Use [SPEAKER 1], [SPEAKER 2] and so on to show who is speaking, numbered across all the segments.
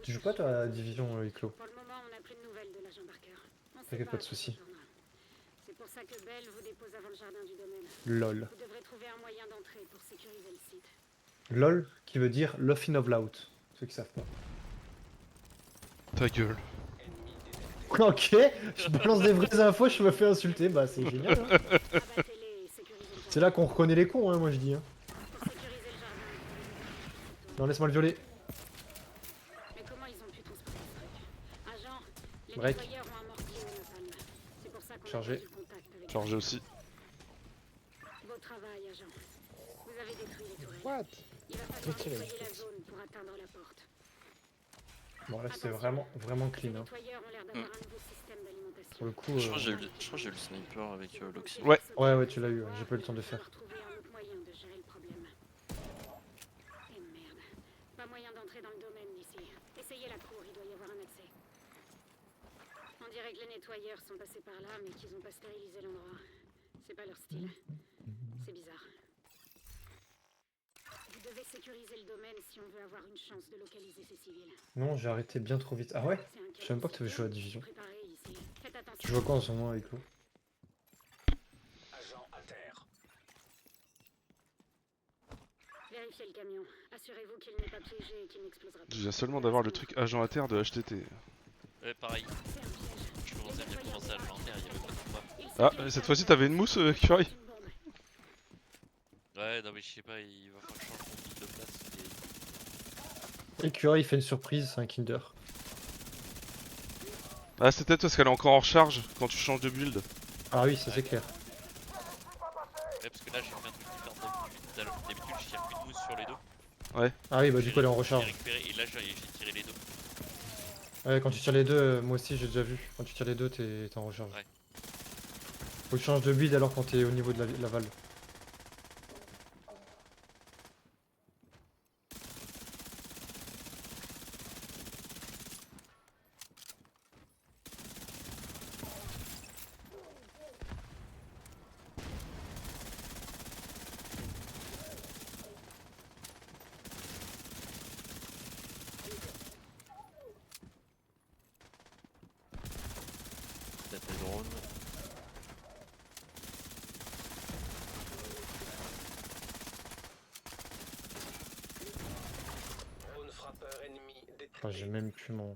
[SPEAKER 1] Tu joues pas toi à la division Iclo?
[SPEAKER 2] Pour le moment, on n'a plus de nouvelles de l'agent Barker. On sait
[SPEAKER 1] T'inquiète, pas de
[SPEAKER 2] quand ça
[SPEAKER 1] soucis.
[SPEAKER 2] retournera. C'est pour ça que Bell vous dépose avant le jardin du domaine.
[SPEAKER 1] LOL.
[SPEAKER 2] Vous devrez trouver un moyen d'entrer pour sécuriser le site.
[SPEAKER 1] LOL qui veut dire Laughing of Loud. Ceux qui savent pas.
[SPEAKER 3] Ta gueule.
[SPEAKER 1] Ok, je balance des vraies infos, je me fais insulter, bah c'est génial. Hein.
[SPEAKER 2] Abattez-les et sécurisez le
[SPEAKER 1] C'est
[SPEAKER 2] jardin.
[SPEAKER 1] là qu'on reconnaît les cons, hein, moi je dis. Hein.
[SPEAKER 2] Pour sécuriser le jardin, vous devez vous
[SPEAKER 1] Non, laisse-moi le violer.
[SPEAKER 2] Mais comment ils ont pu transporter ce truc? Agent, les
[SPEAKER 1] Break.
[SPEAKER 2] nettoyeurs ont amorti au napalm. C'est pour ça qu'on a
[SPEAKER 1] Chargé.
[SPEAKER 2] perdu contact avec
[SPEAKER 3] Chargé aussi.
[SPEAKER 2] Beau travail, agent. Vous avez détruit les tourelles.
[SPEAKER 4] What?
[SPEAKER 2] Il va falloir
[SPEAKER 4] Retirez,
[SPEAKER 2] nettoyer la
[SPEAKER 4] faites.
[SPEAKER 2] zone pour atteindre la porte.
[SPEAKER 1] Bon là c'est vraiment
[SPEAKER 2] Les
[SPEAKER 1] clean. Hein.
[SPEAKER 2] nettoyeurs ont l'air d'avoir un nouveau système d'alimentation.
[SPEAKER 1] Pour le coup.
[SPEAKER 5] Je crois que j'ai eu le sniper avec Loxy.
[SPEAKER 1] Ouais, tu l'as eu, j'ai pas eu le temps de faire.
[SPEAKER 2] Trouver un autre moyen de gérer le problème. Et merde. Pas moyen d'entrer dans le domaine d'ici. Essayez la cour, il doit y avoir un accès. On dirait que les nettoyeurs sont passés par là, mais qu'ils ont pas stérilisé l'endroit. C'est pas leur style. C'est bizarre. Vous devez sécuriser le domaine si on veut avoir une chance de localiser ces civils.
[SPEAKER 1] Non, j'ai arrêté bien trop vite. Ah ouais?
[SPEAKER 2] C'est un
[SPEAKER 1] Je savais même pas que tu avais joué à la division.
[SPEAKER 2] préparé ici. Faites attention.
[SPEAKER 1] Tu joues à quoi en ce moment avec Iclo?
[SPEAKER 6] Agent à terre.
[SPEAKER 2] Vérifiez le camion. Assurez-vous qu'il n'est pas piégé et qu'il n'explosera pas.
[SPEAKER 3] Je viens seulement d'avoir le truc agent à terre de HTT.
[SPEAKER 5] Ouais, pareil.
[SPEAKER 2] C'est un piège.
[SPEAKER 5] Je commençais à bien commencer à le planter, il y avait pas de combat.
[SPEAKER 3] Ah, cette fois-ci t'avais une mousse, Curry?
[SPEAKER 5] Ouais, non mais je sais pas, il va falloir que je change mon type de place.
[SPEAKER 1] Et Curry il fait une surprise, c'est un Kinder.
[SPEAKER 3] Ah, c'est peut-être parce qu'elle est encore en recharge quand tu changes de build.
[SPEAKER 1] Ah oui, ça c'est clair.
[SPEAKER 5] Ouais, parce que là j'ai fait un truc différent d'habitude. D'habitude je tire une mousse sur les dos.
[SPEAKER 1] Ah oui, bah du coup elle est en
[SPEAKER 5] J'ai
[SPEAKER 1] recharge.
[SPEAKER 5] récupéré et là j'ai tiré les dos.
[SPEAKER 1] Ouais, quand tu tires les deux, moi aussi j'ai déjà vu. Quand tu tires les deux, t'es en recharge.
[SPEAKER 5] Ouais.
[SPEAKER 1] Faut que tu changes de build alors quand t'es au niveau de la valve.
[SPEAKER 5] Peut-être les drones.
[SPEAKER 6] Drone frappeur ennemi détecté.
[SPEAKER 1] Enfin, j'ai même plus mon.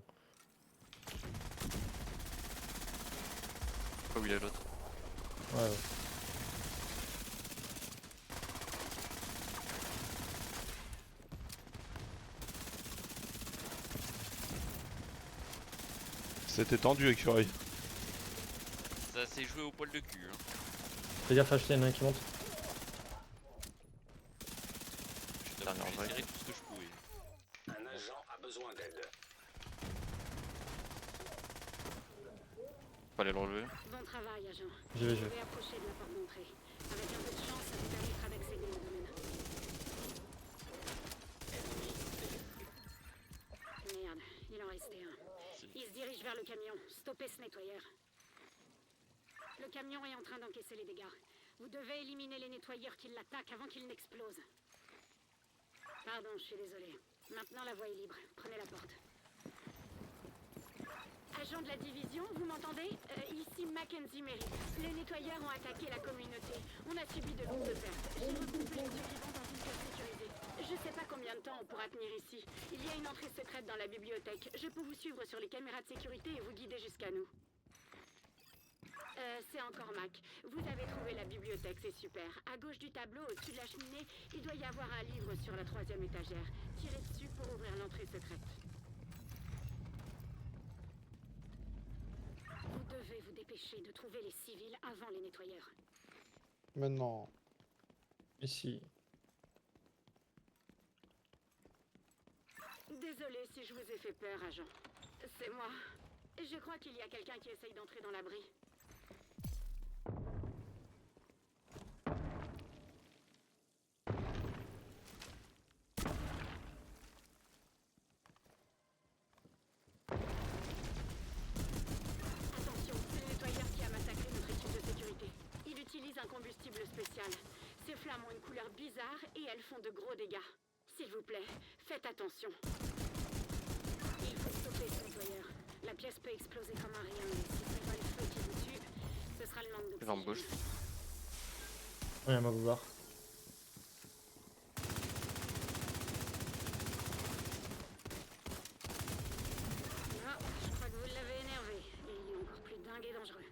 [SPEAKER 5] Pas où il est l'autre.
[SPEAKER 1] Ouais, ouais.
[SPEAKER 3] C'était tendu, Curry.
[SPEAKER 5] Ça s'est joué au poil de cul. Hein.
[SPEAKER 1] Fais gaffe, HT, il y en a un qui monte.
[SPEAKER 5] Je t'avoue que j'ai tiré tout ce que je pouvais.
[SPEAKER 6] Un agent a besoin d'aide.
[SPEAKER 5] Fallait le relever.
[SPEAKER 2] Bon travail, agent.
[SPEAKER 1] J'y vais,
[SPEAKER 2] Vous pouvez approcher de la porte d'entrée. Avec un peu de chance, ça vous permettra d'accéder au domaine. Merde, il en restait un. Il se dirige vers le camion. Stoppez ce nettoyeur. Le camion est en train d'encaisser les dégâts. Vous devez éliminer les nettoyeurs qui l'attaquent avant qu'il n'explose. Pardon, je suis désolé. Maintenant, la voie est libre. Prenez la porte. Agent de la division, vous m'entendez? Ici Mackenzie Merritt. Les nettoyeurs ont attaqué la communauté. On a subi de lourdes pertes. J'ai regroupé les survivants dans une case sécurisée. Je sais pas combien de temps on pourra tenir ici. Il y a une entrée secrète dans la bibliothèque. Je peux vous suivre sur les caméras de sécurité et vous guider jusqu'à nous. C'est encore Mac. Vous avez trouvé la bibliothèque, c'est super. À gauche du tableau, au-dessus de la cheminée, il doit y avoir un livre sur la 3e étagère. Tirez dessus pour ouvrir l'entrée secrète. Vous devez vous dépêcher de trouver les civils avant les nettoyeurs.
[SPEAKER 4] Maintenant.
[SPEAKER 1] Ici.
[SPEAKER 2] Désolé si je vous ai fait peur, agent. C'est moi. Je crois qu'il y a quelqu'un qui essaye d'entrer dans l'abri. Attention, c'est le nettoyeur qui a massacré notre équipe de sécurité. Il utilise un combustible spécial. Ces flammes ont une couleur bizarre et elles font de gros dégâts. S'il vous plaît, faites attention. Il La pièce peut exploser comme un rien, mais si c'est pas le feu qui vous tue, ce sera le manque
[SPEAKER 7] Jambe gauche.
[SPEAKER 2] d'oxygène.
[SPEAKER 1] Rien à voir.
[SPEAKER 2] Ah, je crois que vous l'avez énervé, et il est encore plus dingue et dangereux.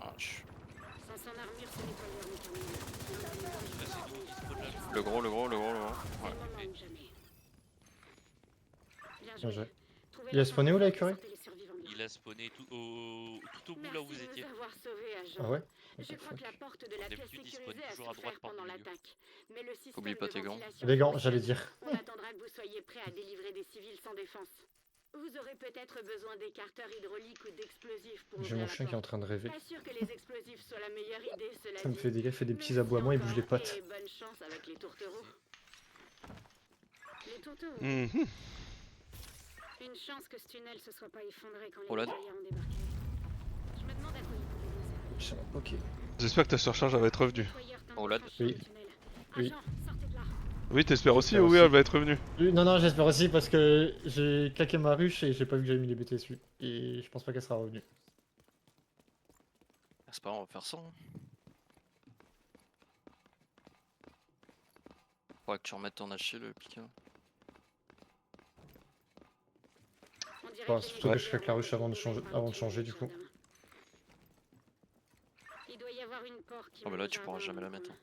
[SPEAKER 7] Ah,
[SPEAKER 2] Sans son armure, ce nettoyeur n'est qu'un mineur.
[SPEAKER 7] Le gros. Ouais.
[SPEAKER 2] Le moment ou jamais. Bien
[SPEAKER 1] Bien
[SPEAKER 2] joué.
[SPEAKER 1] joué.
[SPEAKER 2] Trouvez
[SPEAKER 1] Il a
[SPEAKER 2] la
[SPEAKER 1] spawné où,
[SPEAKER 2] chambre
[SPEAKER 1] la
[SPEAKER 2] et
[SPEAKER 1] écurie
[SPEAKER 2] sortez les survivants de là.
[SPEAKER 5] Il a spawné tout au bout là où vous
[SPEAKER 2] Merci de
[SPEAKER 5] étiez.
[SPEAKER 2] nous avoir sauvés, agent.
[SPEAKER 1] Ah ouais?
[SPEAKER 2] Je
[SPEAKER 1] What the
[SPEAKER 2] crois que la
[SPEAKER 1] fuck.
[SPEAKER 2] porte de la pièce
[SPEAKER 5] D'habitude, il spawn
[SPEAKER 2] sécurisée a
[SPEAKER 5] toujours à droite
[SPEAKER 2] souffert
[SPEAKER 5] par
[SPEAKER 2] pendant
[SPEAKER 5] milieu.
[SPEAKER 2] l'attaque. Mais le système
[SPEAKER 7] Oublie pas
[SPEAKER 2] de
[SPEAKER 7] tes gants.
[SPEAKER 2] ventilation
[SPEAKER 1] Les gants,
[SPEAKER 2] fonctionne.
[SPEAKER 1] j'allais dire.
[SPEAKER 2] On attendra que vous soyez prêts à délivrer des civils sans défense. Vous aurez peut-être besoin d'écarteurs hydrauliques ou d'explosifs pour
[SPEAKER 1] J'ai
[SPEAKER 2] ouvrir
[SPEAKER 1] mon
[SPEAKER 2] la
[SPEAKER 1] chien qui est en
[SPEAKER 2] porte.
[SPEAKER 1] train de rêver.
[SPEAKER 2] Pas sûr que les explosifs soient la meilleure idée, cela
[SPEAKER 1] Ça me
[SPEAKER 2] dit.
[SPEAKER 1] fait des gars, il fait des petits
[SPEAKER 2] Merci
[SPEAKER 1] aboiements, il bouge
[SPEAKER 2] encore,
[SPEAKER 1] les pattes.
[SPEAKER 2] Et bonne chance avec les tourtereaux. Les tourtereaux.
[SPEAKER 3] Mhm.
[SPEAKER 2] Une chance que ce tunnel se soit pas effondré quand les
[SPEAKER 7] Oh là.
[SPEAKER 2] nettoyeurs ont débarqué. Je me demande à quoi ils pouvaient bien servir.
[SPEAKER 1] Ok.
[SPEAKER 3] J'espère que ta surcharge elle va être revenue.
[SPEAKER 2] Nettoyeur tente
[SPEAKER 7] Oh
[SPEAKER 2] de
[SPEAKER 7] là.
[SPEAKER 2] franchir
[SPEAKER 1] Oui.
[SPEAKER 2] le tunnel.
[SPEAKER 1] Oui.
[SPEAKER 2] Agent, sortez de là.
[SPEAKER 3] Oui, t'espères aussi,
[SPEAKER 1] J'espère
[SPEAKER 3] oui,
[SPEAKER 1] aussi.
[SPEAKER 3] elle va être revenue.
[SPEAKER 1] Non, non, j'espère aussi parce que j'ai claqué ma ruche et j'ai pas vu que j'avais mis les BT dessus. Et je pense pas qu'elle sera revenue.
[SPEAKER 7] C'est pas grave, on va faire ça. Hein. Faudra que tu remettes ton haché le piquant.
[SPEAKER 2] On dirait
[SPEAKER 1] Enfin,
[SPEAKER 2] que les
[SPEAKER 1] surtout que je
[SPEAKER 2] nettoyeurs
[SPEAKER 1] claque la
[SPEAKER 2] ont
[SPEAKER 1] ruche avant de
[SPEAKER 2] été
[SPEAKER 1] changer,
[SPEAKER 2] trouvés par le tunnel
[SPEAKER 1] du coup.
[SPEAKER 2] jardin. Il doit y avoir une porte qui
[SPEAKER 7] Oh bah
[SPEAKER 2] mène
[SPEAKER 7] là
[SPEAKER 2] au
[SPEAKER 7] tu pourras
[SPEAKER 2] jardin
[SPEAKER 7] jamais la
[SPEAKER 2] dans le
[SPEAKER 7] mettre.
[SPEAKER 2] coin.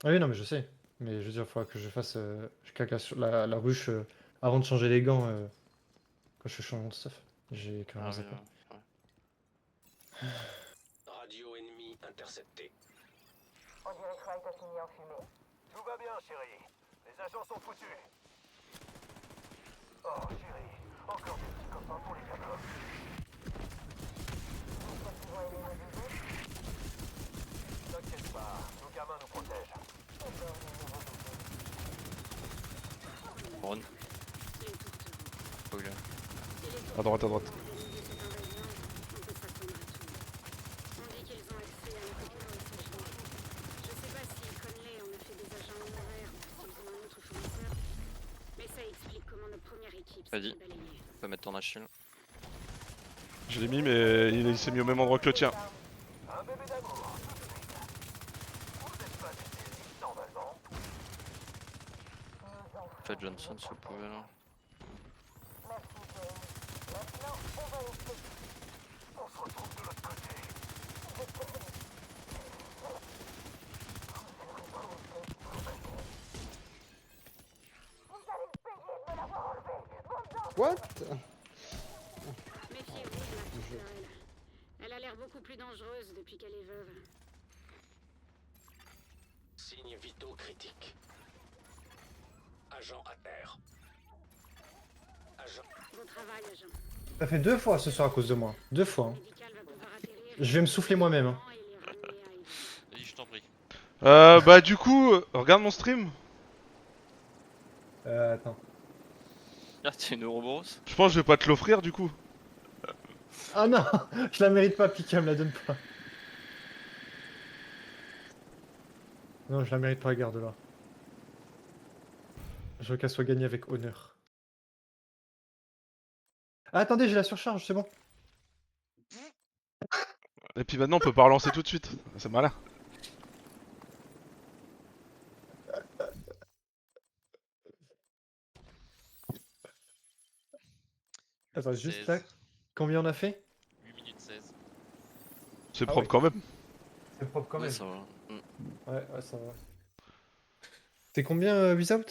[SPEAKER 1] Ah oui, non, mais je sais. Mais je veux dire, il faudra que je fasse. Je claque la ruche avant de changer les gants quand je change mon stuff. J'ai carrément
[SPEAKER 7] Ah oui,
[SPEAKER 1] zappé.
[SPEAKER 7] ouais.
[SPEAKER 6] Radio ennemi interceptée.
[SPEAKER 8] On dirait que Wright a fini en fumée.
[SPEAKER 9] Tout va bien, chérie. Les agents sont foutus. Oh, chérie. Encore des petits copains pour les gamins.
[SPEAKER 8] J'espère qu'ils vont aimer nos idées.
[SPEAKER 9] T'inquiète pas, nos gamins nous protègent.
[SPEAKER 8] J'adore les nouveaux bébés.
[SPEAKER 7] Ron,
[SPEAKER 2] Les tourtereaux.
[SPEAKER 7] spoiler.
[SPEAKER 2] Et les
[SPEAKER 3] À droite, à droite.
[SPEAKER 2] tourtereaux ont organisé cette invasion, on peut s'attendre à tout. On dit qu'ils ont accès à la technologie chimique. Je sais pas si Conley en a fait des agents honoraires ou s'ils ont un autre fournisseur, mais ça explique comment notre première équipe s'est
[SPEAKER 7] Vas-y.
[SPEAKER 2] fait balayer.
[SPEAKER 7] Tu peux mettre ton haché là.
[SPEAKER 3] Je l'ai mis, mais il s'est mis au même endroit que le tien.
[SPEAKER 9] Un bébé d'amour, tout de suite. Vous êtes pas des élites normalement.
[SPEAKER 8] Nos enfants.
[SPEAKER 7] Faites Johnson si vous pouvez là.
[SPEAKER 8] Merci, James. Maintenant, on va essayer.
[SPEAKER 9] On se retrouve de l'autre côté.
[SPEAKER 8] Vous allez me payer de me l'avoir enlevé.
[SPEAKER 4] What?
[SPEAKER 2] Méfiez-vous de la tourterelle. Elle a l'air beaucoup plus dangereuse depuis qu'elle est veuve.
[SPEAKER 6] Signes vitaux critiques. Agent à terre. Agent.
[SPEAKER 2] Bon travail, agent.
[SPEAKER 1] Ça fait 2 fois ce soir à cause de moi. 2 fois. Hein.
[SPEAKER 2] Médical va pouvoir atterrir.
[SPEAKER 1] Je vais me souffler moi-même. Hein.
[SPEAKER 2] Et les ramener à Ivy.
[SPEAKER 5] Vas-y, je t'en prie.
[SPEAKER 3] Bah, du coup, regarde mon stream.
[SPEAKER 1] Attends.
[SPEAKER 7] Ah, t'es une Ouroboros?
[SPEAKER 3] Je pense que je vais pas te l'offrir, du coup.
[SPEAKER 1] Ah non, je la mérite pas, Pika, me la donne pas. Non, je la mérite pas, garde-la. Je veux qu'elle soit gagnée avec honneur. Ah, attendez, j'ai la surcharge, c'est bon.
[SPEAKER 3] Et puis maintenant, on peut pas relancer tout de suite. C'est malin.
[SPEAKER 1] Attends, juste
[SPEAKER 5] 16.
[SPEAKER 1] là, combien on a fait?
[SPEAKER 5] 8 minutes 16.
[SPEAKER 3] C'est
[SPEAKER 1] Ah
[SPEAKER 3] propre
[SPEAKER 1] ouais.
[SPEAKER 3] quand même.
[SPEAKER 1] C'est propre quand
[SPEAKER 7] Ouais,
[SPEAKER 1] même.
[SPEAKER 7] ça va.
[SPEAKER 1] Ouais, ouais, ça va. C'est combien, Without?